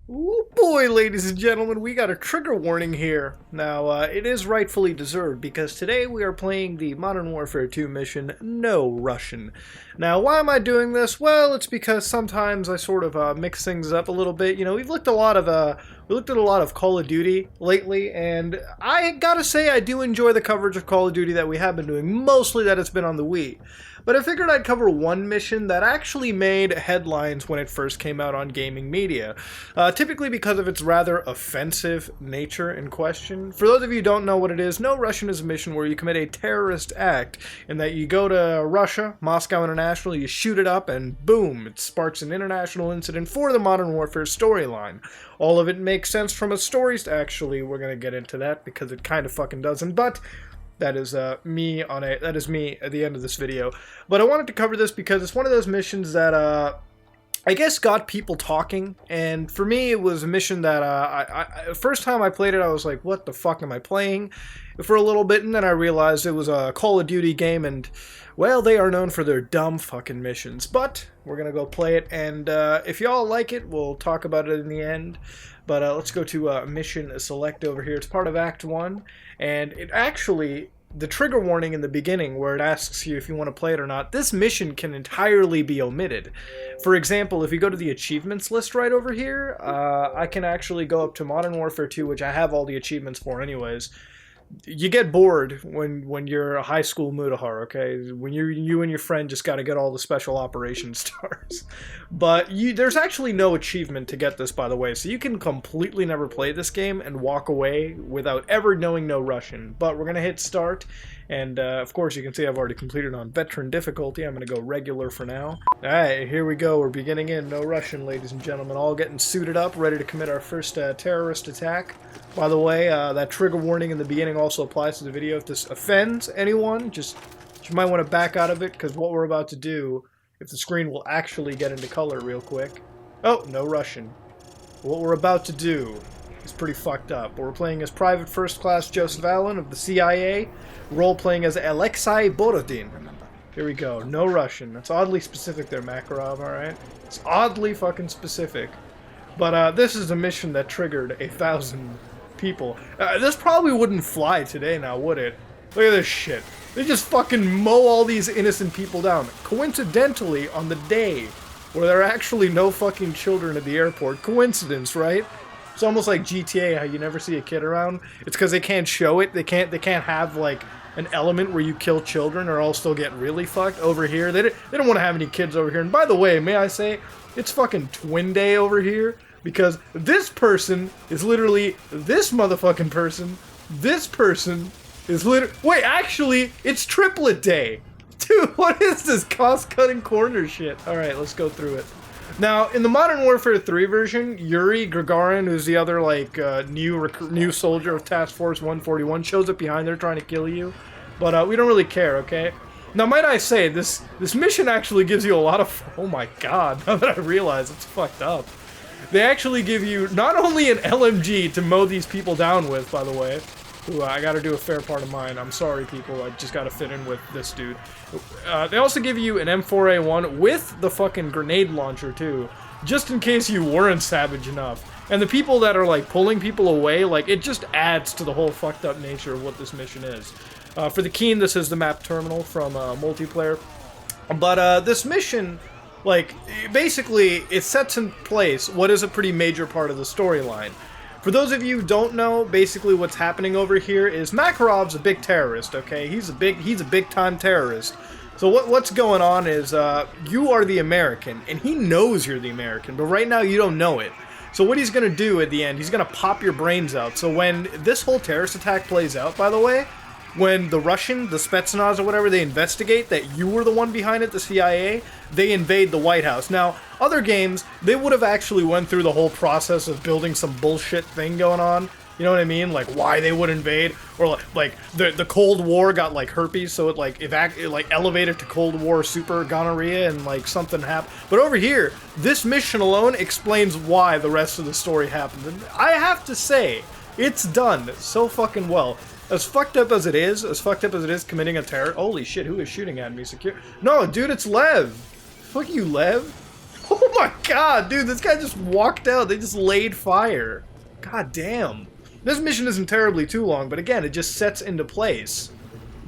Oh boy, ladies and gentlemen, we got a trigger warning here. Now, it is rightfully deserved because today we are playing the Modern Warfare 2 mission, No Russian. Now, why am I doing this? Well, it's because sometimes I sort of mix things up a little bit. You know, we've looked we looked at a lot of Call of Duty lately, and I gotta say I do enjoy the coverage of Call of Duty that we have been doing, mostly that it's been on the Wii. But I figured I'd cover one mission that actually made headlines when it first came out on gaming media, typically because of its rather offensive nature in question. For those of you who don't know what it is, No Russian is a mission where you commit a terrorist act in that you go to Russia, Moscow International, you shoot it up, and boom, it sparks an international incident for the Modern Warfare storyline. All of it makes sense from a story. Actually, we're going to get into that because it kind of fucking doesn't, but that is me at the end of this video. But I wanted to cover this because it's one of those missions that I guess got people talking, and for me it was a mission that first time I played it I was like, what the fuck am I playing, for a little bit, and then I realized it was a Call of Duty game, and well, they are known for their dumb fucking missions. But we're gonna go play it, and if y'all like it, we'll talk about it in the end. But let's go to mission select over here. It's part of Act 1, and it actually, the trigger warning in the beginning where it asks you if you want to play it or not, this mission can entirely be omitted. For example, if you go to the achievements list right over here, I can actually go up to Modern Warfare 2, which I have all the achievements for anyways. You get bored when you're a high school Mudahar, okay? When you and your friend just got to get all the special operations stars. But there's actually no achievement to get this, by the way, so you can completely never play this game and walk away without ever knowing No Russian. But we're gonna hit start, and of course you can see I've already completed on veteran difficulty. I'm gonna go regular for now. Alright, here we go. We're beginning in No Russian, ladies and gentlemen, all getting suited up, ready to commit our first terrorist attack. By the way, that trigger warning in the beginning also applies to the video. If this offends anyone, you might want to back out of it, because what we're about to do, if the screen will actually get into color real quick. Oh, No Russian. What we're about to do is pretty fucked up. We're playing as Private First Class Joseph Allen of the CIA, role-playing as Alexei Borodin. Here we go. No Russian. That's oddly specific there, Makarov, alright? It's oddly fucking specific. But this is a mission that triggered 1,000 people. This probably wouldn't fly today now, would it? Look at this shit. They just fucking mow all these innocent people down. Coincidentally, on the day where there are actually no fucking children at the airport. Coincidence, right? It's almost like GTA, how you never see a kid around. It's because they can't show it. They can't have, like, an element where you kill children or else they'll get really fucked. Over here, they don't want to have any kids over here. And by the way, may I say, it's fucking twin day over here. Because this person is literally this motherfucking person. This person is literally... Wait, actually, it's triplet day. Dude, what is this cost-cutting corner shit? Alright, let's go through it. Now, in the Modern Warfare 3 version, Yuri Gagarin, who's the other, like, new soldier of Task Force 141, shows up behind there trying to kill you. But we don't really care, okay? Now, might I say, this mission actually gives you a lot of... Oh my god, now that I realize it's fucked up. They actually give you not only an LMG to mow these people down with, by the way. Ooh, I gotta do a fair part of mine. I'm sorry, people. I just gotta fit in with this dude. They also give you an M4A1 with the fucking grenade launcher, too. Just in case you weren't savage enough. And the people that are, like, pulling people away, like, it just adds to the whole fucked up nature of what this mission is. For the Keen, this is the map terminal from multiplayer. But this mission... Like, basically, it sets in place what is a pretty major part of the storyline. For those of you who don't know, basically what's happening over here is Makarov's a big terrorist, okay? He's a big-time terrorist. So what's going on is, you are the American, and he knows you're the American, but right now you don't know it. So what he's gonna do at the end, he's gonna pop your brains out. So when this whole terrorist attack plays out, by the way, when the Russian, the Spetsnaz or whatever, they investigate that you were the one behind it, the CIA, they invade the White House. Now, other games, they would have actually went through the whole process of building some bullshit thing going on. You know what I mean? Like, why they would invade, or like the Cold War got like herpes, so it like elevated to Cold War super gonorrhea, and like something happened. But over here, this mission alone explains why the rest of the story happened. And I have to say, it's done so fucking well. As fucked up as it is committing a terror. Holy shit, who is shooting at me? Secure. No, dude, it's Lev. Fuck you, Lev. Oh my god, dude, this guy just walked out. They just laid fire. God damn. This mission isn't terribly too long, but again, it just sets into place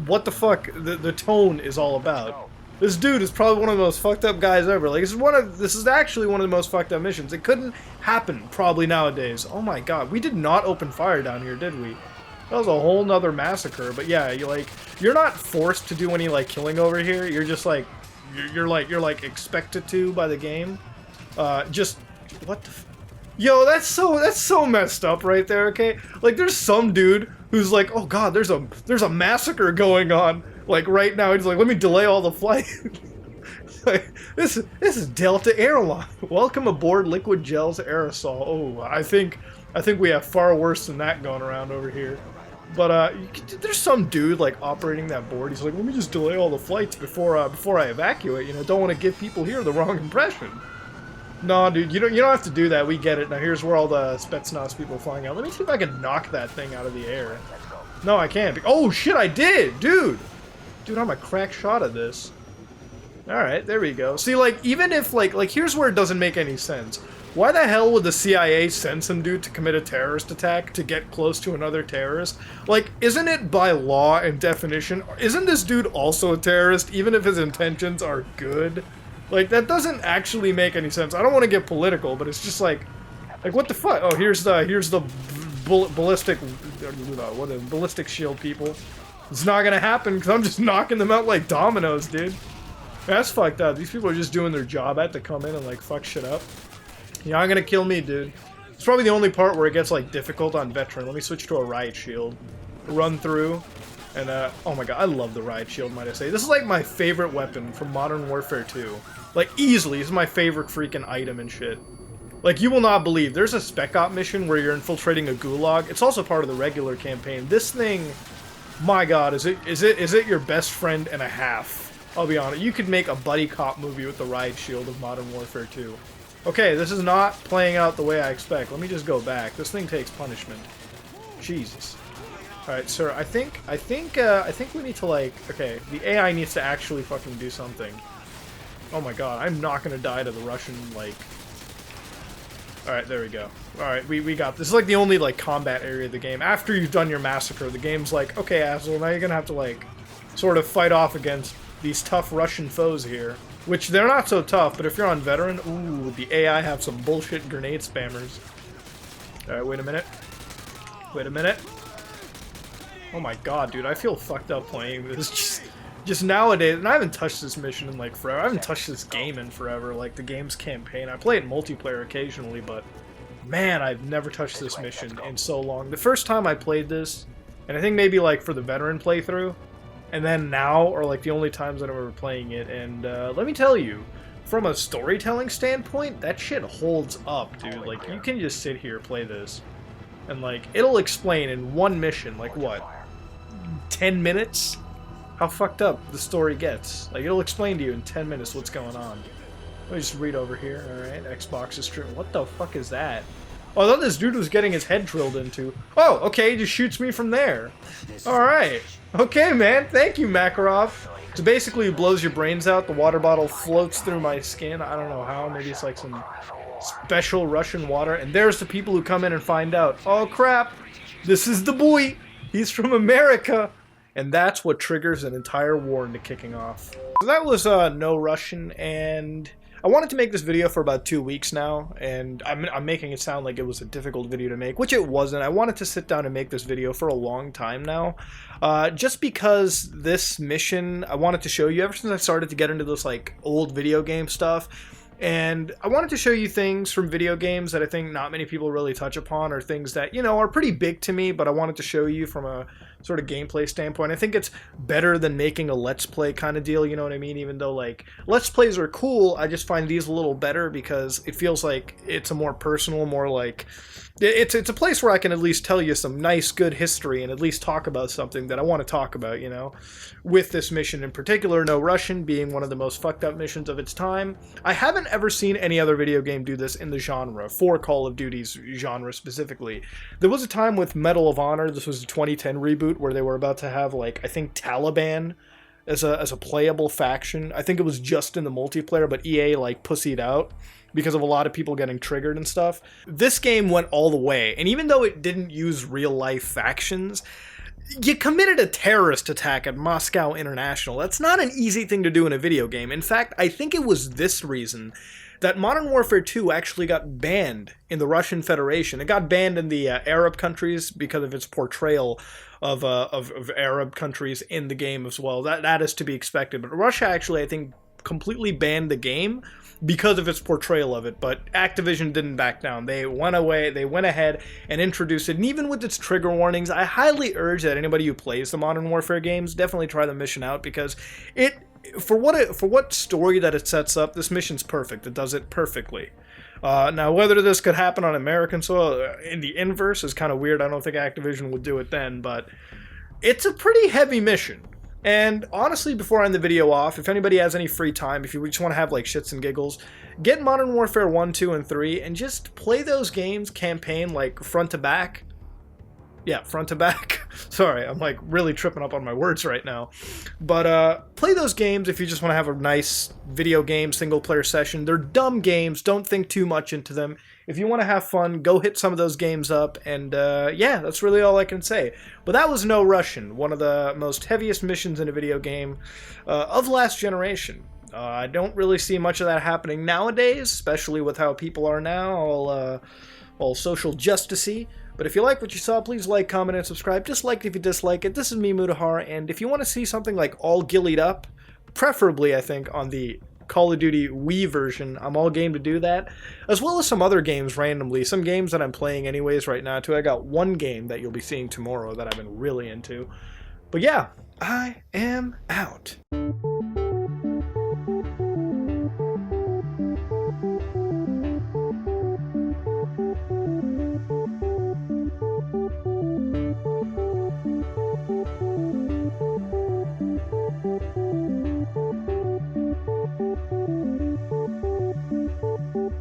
what the fuck the tone is all about. This dude is probably one of the most fucked up guys ever. Like, this is actually one of the most fucked up missions. It couldn't happen probably nowadays. Oh my god, we did not open fire down here, did we? That was a whole nother massacre. But yeah, you're not forced to do any like killing over here. You're just like you're like expected to by the game. Just what the yo, that's so messed up right there, okay? Like, there's some dude who's like, oh god, there's a massacre going on, like, right now. He's like, let me delay all the flight. Like, this is Delta Airline. Welcome aboard Liquid Gels Aerosol. Oh, I think we have far worse than that going around over here. But, there's some dude, like, operating that board. He's like, let me just delay all the flights before I evacuate, you know? Don't want to give people here the wrong impression. No, dude, you don't have to do that. We get it. Now here's where all the Spetsnaz people are flying out. Let me see if I can knock that thing out of the air. No, I can't. Oh shit, I did, dude. Dude, I'm a crack shot at this. All right, there we go. See, like, even if like here's where it doesn't make any sense. Why the hell would the CIA send some dude to commit a terrorist attack to get close to another terrorist? Like, isn't it by law and definition? Isn't this dude also a terrorist, even if his intentions are good? Like, that doesn't actually make any sense. I don't want to get political, but it's just like what the fuck? Oh, here's the ballistic shield people. It's not gonna happen because I'm just knocking them out like dominoes, dude. That's fucked up. These people are just doing their job. I have to come in and like fuck shit up. You're not gonna kill me, dude. It's probably the only part where it gets like difficult on veteran. Let me switch to a riot shield. Run through. And, oh my god, I love the riot shield, might I say. This is like my favorite weapon from Modern Warfare 2. Like, easily, this is my favorite freaking item and shit. Like, you will not believe, there's a Spec Op mission where you're infiltrating a gulag. It's also part of the regular campaign. This thing, my god, is it your best friend and a half? I'll be honest. You could make a buddy cop movie with the riot shield of Modern Warfare 2. Okay, this is not playing out the way I expect. Let me just go back. This thing takes punishment. Jesus. Alright, sir, I think we need to, like, okay, the AI needs to actually fucking do something. Oh my god, I'm not gonna die to the Russian, like... Alright, there we go. Alright, we got this. This is, like, the only, like, combat area of the game. After you've done your massacre, the game's like, okay, asshole, now you're gonna have to, like, sort of fight off against these tough Russian foes here. Which, they're not so tough, but if you're on veteran, ooh, the AI have some bullshit grenade spammers. Alright, wait a minute. Wait a minute. Oh my god, dude, I feel fucked up playing this. Just nowadays, and I haven't touched this mission in like forever. I haven't touched this game in forever, like the game's campaign. I play it multiplayer occasionally, but man, I've never touched this mission in so long. The first time I played this, and I think maybe like for the veteran playthrough, and then now are like the only times that I'm ever playing it, and let me tell you, from a storytelling standpoint, that shit holds up, dude. Like, you can just sit here, play this, and like, it'll explain in one mission, like what? 10 minutes? How fucked up the story gets. Like, it'll explain to you in 10 minutes what's going on. Let me just read over here. Alright, Xbox is streaming. What the fuck is that? Oh, I thought this dude was getting his head drilled into. Oh, okay, he just shoots me from there. Alright. Okay, man. Thank you, Makarov. So basically, it blows your brains out. The water bottle floats through my skin. I don't know how. Maybe it's like some special Russian water. And there's the people who come in and find out. Oh, crap. This is the boy. He's from America. And that's what triggers an entire war into kicking off. So that was No Russian, and I wanted to make this video for about 2 weeks now, and I'm making it sound like it was a difficult video to make, which it wasn't. I wanted to sit down and make this video for a long time now, just because this mission, I wanted to show you ever since I started to get into this like old video game stuff. And I wanted to show you things from video games that I think not many people really touch upon, or things that, you know, are pretty big to me, but I wanted to show you from a sort of gameplay standpoint. I think it's better than making a Let's Play kind of deal, you know what I mean? Even though, like, Let's Plays are cool, I just find these a little better because it feels like it's a more personal, more like... It's a place where I can at least tell you some nice, good history and at least talk about something that I want to talk about, you know? With this mission in particular, No Russian being one of the most fucked up missions of its time. I haven't ever seen any other video game do this in the genre, for Call of Duty's genre specifically. There was a time with Medal of Honor, this was a 2010 reboot, where they were about to have, like, I think Taliban as a playable faction. I think it was just in the multiplayer, but EA, like, pussied out. because of a lot of people getting triggered and stuff. This game went all the way, and even though it didn't use real-life factions, you committed a terrorist attack at Moscow International. That's not an easy thing to do in a video game. In fact, I think it was this reason that Modern Warfare 2 actually got banned in the Russian Federation. It got banned in the Arab countries because of its portrayal of Arab countries in the game as well. That is to be expected. But Russia actually, I think, completely banned the game because of its portrayal of it, but Activision didn't back down. They went ahead and introduced it, and even with its trigger warnings, I highly urge that anybody who plays the Modern Warfare games definitely try the mission out, because for what story that it sets up, this mission's perfect. It does it perfectly. Now, whether this could happen on American soil in the inverse is kind of weird. I don't think Activision would do it then, but it's a pretty heavy mission. And honestly, before I end the video off, if anybody has any free time, if you just want to have like shits and giggles, get Modern Warfare 1, 2, and 3 and just play those games campaign like front to back. Yeah, front to back. Sorry, I'm like really tripping up on my words right now. But play those games if you just want to have a nice video game single player session. They're dumb games. Don't think too much into them. If you want to have fun, go hit some of those games up. And yeah, that's really all I can say. But that was No Russian, one of the most heaviest missions in a video game of last generation. I don't really see much of that happening nowadays, especially with how people are now, all social justicey. But if you like what you saw, please like, comment, and subscribe. Dislike if you dislike it. This is me, Mutahar, and if you want to see something like all gillied up, preferably, I think, on the Call of Duty Wii version, I'm all game to do that, as well as some other games randomly, some games that I'm playing anyways right now, too. I got one game that you'll be seeing tomorrow that I've been really into. But yeah, I am out.